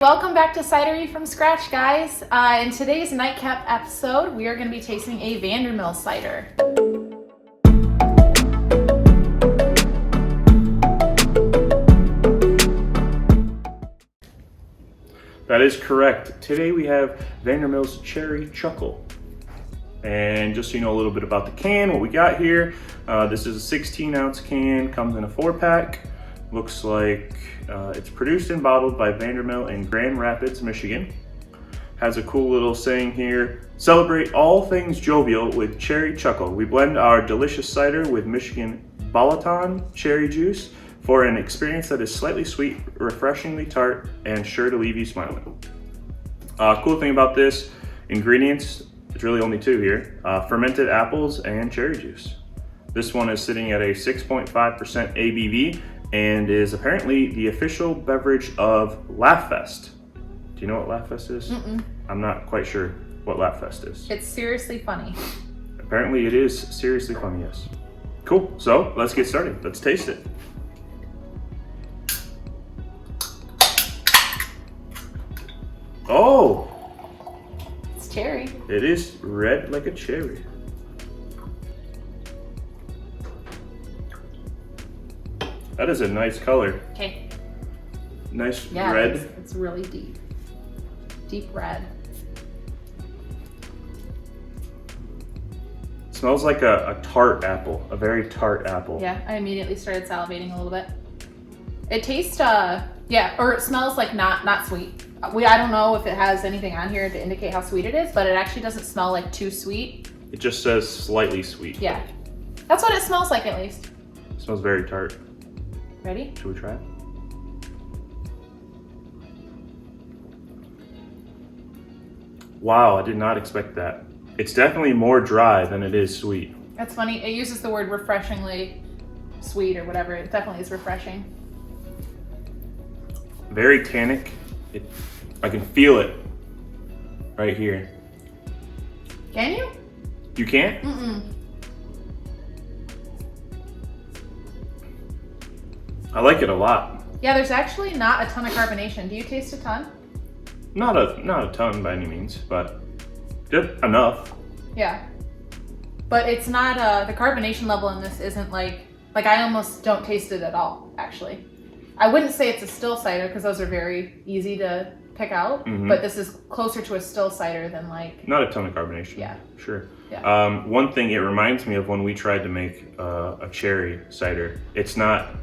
Welcome back to Cidery from scratch, guys. In today's nightcap episode, we are going to be tasting a Vandermill cider. That is correct. Today we have Vandermill's Cherry Chuckle. And just so you know a little bit about the can, what we got here, this is a 16 ounce can, comes in a 4-pack. Looks like it's produced and bottled by Vandermill in Grand Rapids, Michigan. Has a cool little saying here: celebrate all things jovial with Cherry Chuckle. We blend our delicious cider with Michigan Balaton cherry juice for an experience that is slightly sweet, refreshingly tart, and sure to leave you smiling. Cool thing about this, ingredients, it's really only two here: fermented apples and cherry juice. This one is sitting at a 6.5% ABV and is apparently the official beverage of Laugh Fest. Do you know what Laugh Fest is? Mm-mm. I'm not quite sure what Laugh Fest is. It's seriously funny. Apparently it is seriously funny, yes. Cool, so let's get started. Let's taste it. Oh! It's cherry. It is red like a cherry. That is a nice color. Okay. Nice Yeah, red. It's really deep. Deep red. Smells like a tart apple, a very tart apple. Yeah, I immediately started salivating a little bit. It tastes, or it smells like not sweet. I don't know if it has anything on here to indicate how sweet it is, but it actually doesn't smell like too sweet. It just says slightly sweet. Yeah. That's what it smells like, at least. It smells very tart. Ready? Should we try it? Wow, I did not expect that. It's definitely more dry than it is sweet. That's funny. It uses the word refreshingly sweet or whatever. It definitely is refreshing. Very tannic. I can feel it right here. Can you? You can't? Mm-mm. I like it a lot. Yeah, there's actually not a ton of carbonation. Do you taste a ton? Not a ton by any means, but just enough. Yeah. But it's not, the carbonation level in this isn't like I almost don't taste it at all, actually. I wouldn't say it's a still cider because those are very easy to pick out, but this is closer to a still cider than like... Not a ton of carbonation. Yeah. Sure. Yeah. One thing it reminds me of when we tried to make a cherry cider. It's not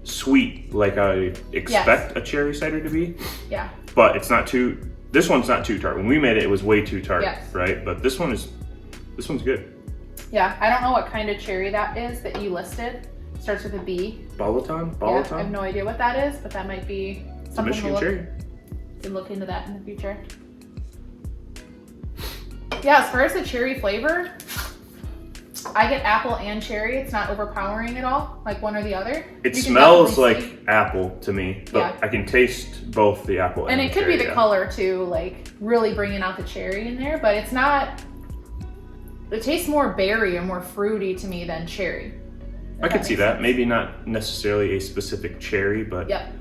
sweet like I expect a cherry cider to be. Yeah. But it's not too, this one's not too tart. When we made it, it was way too tart, yes. Right? But this one's good. Yeah, I don't know what kind of cherry that is that you listed. Starts with a B. Balaton? Yeah, I have no idea what that is, but that might be something it's a Michigan cherry. You can look into that in the future. Yeah, as far as the cherry flavor, I get apple and cherry. It's not overpowering at all, like one or the other. It smells like apple to me, but yeah. I can taste both the apple and it could be the color too, like really bringing out the cherry in there, but it's not, it tastes more berry or more fruity to me than cherry. I could see that. Maybe not necessarily a specific cherry, but a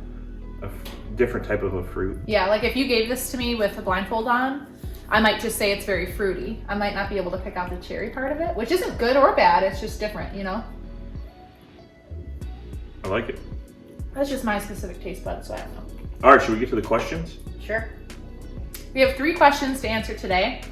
different type of a fruit. Yeah, like if you gave this to me with a blindfold on, I might just say it's very fruity. I might not be able to pick out the cherry part of it, which isn't good or bad. It's just different, you know? I like it. That's just my specific taste bud, so I don't know. All right, should we get to the questions? Sure. We have 3 questions to answer today.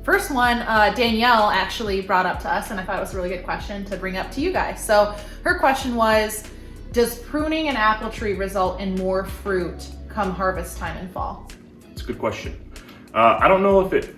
First one, Danielle actually brought up to us, and I thought it was a really good question to bring up to you guys. So her question was, does pruning an apple tree result in more fruit come harvest time in fall? It's a good question. I don't know if it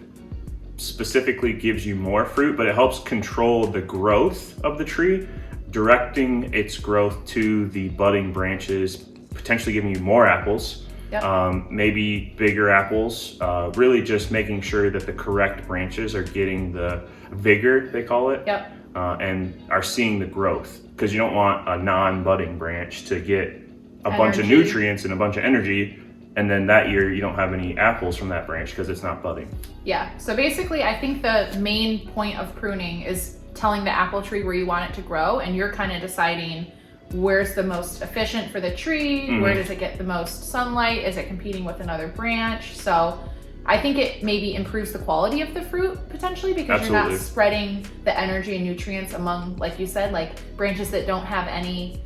specifically gives you more fruit, but it helps control the growth of the tree, directing its growth to the budding branches, potentially giving you more apples. Yep. Maybe bigger apples, really just making sure that the correct branches are getting the vigor, they call it, yep. And are seeing the growth, because you don't want a non-budding branch to get a bunch of nutrients and a bunch of energy, and then that year you don't have any apples from that branch because it's not budding. Yeah, so basically I think the main point of pruning is telling the apple tree where you want it to grow, and you're kind of deciding where's the most efficient for the tree, where does it get the most sunlight, is it competing with another branch? So I think it maybe improves the quality of the fruit potentially, because you're not spreading the energy and nutrients among, like you said, like branches that don't have any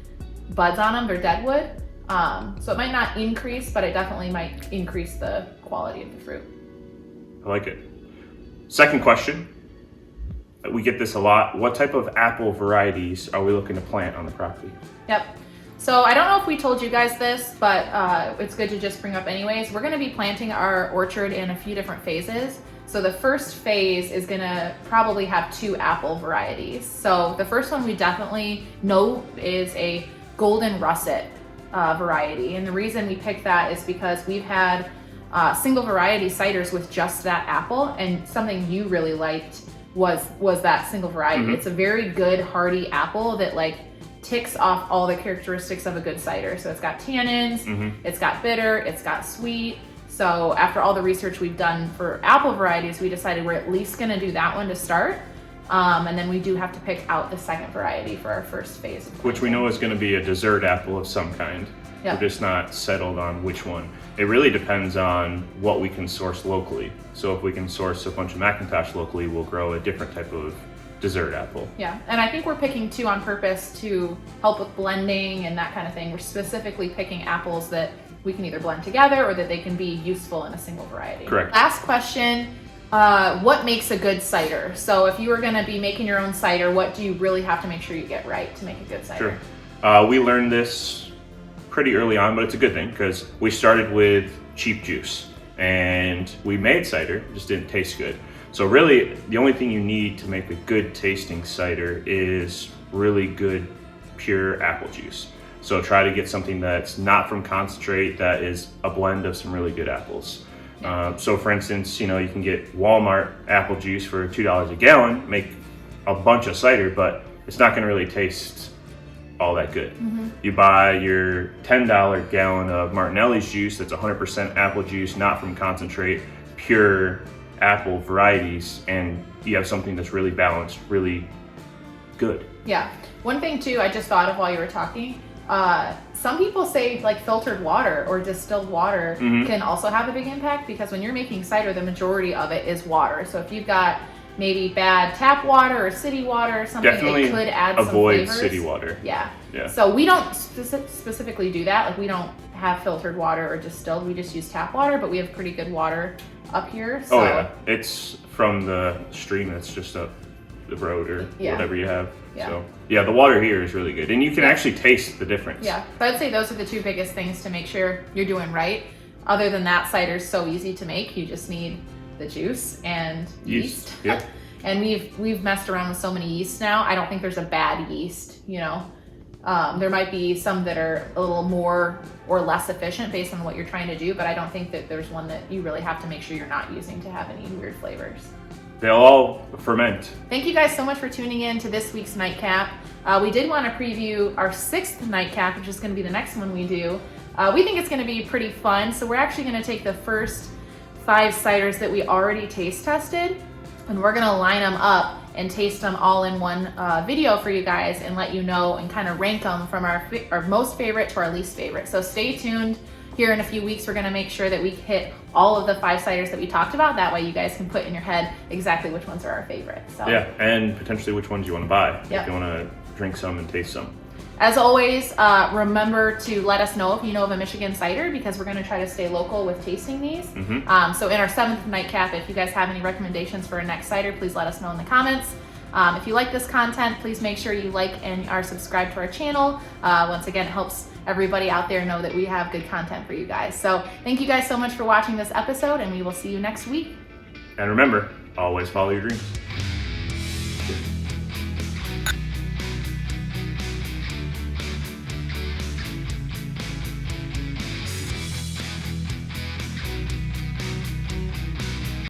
buds on them, they're deadwood. So it might not increase, but it definitely might increase the quality of the fruit. I like it. Second question, we get this a lot. What type of apple varieties are we looking to plant on the property? Yep. So I don't know if we told you guys this, but it's good to just bring up anyways. We're gonna be planting our orchard in a few different phases. So the first phase is gonna probably have 2 apple varieties. So the first one we definitely know is a golden russet variety. And the reason we picked that is because we've had single variety ciders with just that apple, and something you really liked was that single variety. It's a very good hearty apple that like ticks off all the characteristics of a good cider. So it's got tannins, it's got bitter, it's got sweet. So after all the research we've done for apple varieties, we decided we're at least gonna do that one to start. And then we do have to pick out the second variety for our first phase. Which we know is gonna be a dessert apple of some kind. We're just not settled on which one. It really depends on what we can source locally. So if we can source a bunch of McIntosh locally, we'll grow a different type of dessert apple. Yeah, and I think we're picking 2 on purpose to help with blending and that kind of thing. We're specifically picking apples that we can either blend together or that they can be useful in a single variety. Correct. Last question, what makes a good cider? So if you were gonna be making your own cider, what do you really have to make sure you get right to make a good cider? Sure. We learned this pretty early on, but it's a good thing because we started with cheap juice and we made cider, just didn't taste good. So really the only thing you need to make a good tasting cider is really good pure apple juice. So try to get something that's not from concentrate, that is a blend of some really good apples. So for instance, you know, you can get Walmart apple juice for $2 a gallon, make a bunch of cider, but it's not gonna really taste all that good. You buy your $10 gallon of Martinelli's juice that's 100% apple juice, not from concentrate, pure apple varieties, and you have something that's really balanced, really good. Yeah. One thing too, I just thought of while you were talking, some people say like filtered water or distilled water can also have a big impact, because when you're making cider, the majority of it is water. So if you've got maybe bad tap water or city water or something, definitely it could add some avoid flavors. city water. Yeah. So we don't specifically do that. Like we don't have filtered water or distilled. We just use tap water, but we have pretty good water up here. So. Oh yeah, it's from the stream that's just up the road or whatever you have. So yeah, the water here is really good, and you can actually taste the difference. Yeah, so I'd say those are the 2 biggest things to make sure you're doing right. Other than that, cider's so easy to make. You just need the juice and yeast. Yeah. And we've messed around with so many yeasts now. I don't think there's a bad yeast, you know. There might be some that are a little more or less efficient based on what you're trying to do, but I don't think that there's one that you really have to make sure you're not using to have any weird flavors. They'll all ferment. Thank you guys so much for tuning in to this week's Nightcap. We did want to preview our 6th Nightcap, which is going to be the next one we do. We think it's going to be pretty fun, so we're actually going to take the first 5 ciders that we already taste tested, and we're going to line them up and taste them all in one video for you guys and let you know and kind of rank them from our most favorite to our least favorite. So stay tuned. Here in a few weeks, we're gonna make sure that we hit all of the 5 ciders that we talked about. That way you guys can put in your head exactly which ones are our favorite. So. Yeah, and potentially which ones you wanna buy. Yep. If you wanna drink some and taste some. As always, remember to let us know if you know of a Michigan cider, because we're gonna try to stay local with tasting these. So in our 7th Nightcap, if you guys have any recommendations for a next cider, please let us know in the comments. If you like this content, please make sure you like and are subscribed to our channel. Once again, it helps everybody out there know that we have good content for you guys. So thank you guys so much for watching this episode, and we will see you next week. And remember, always follow your dreams.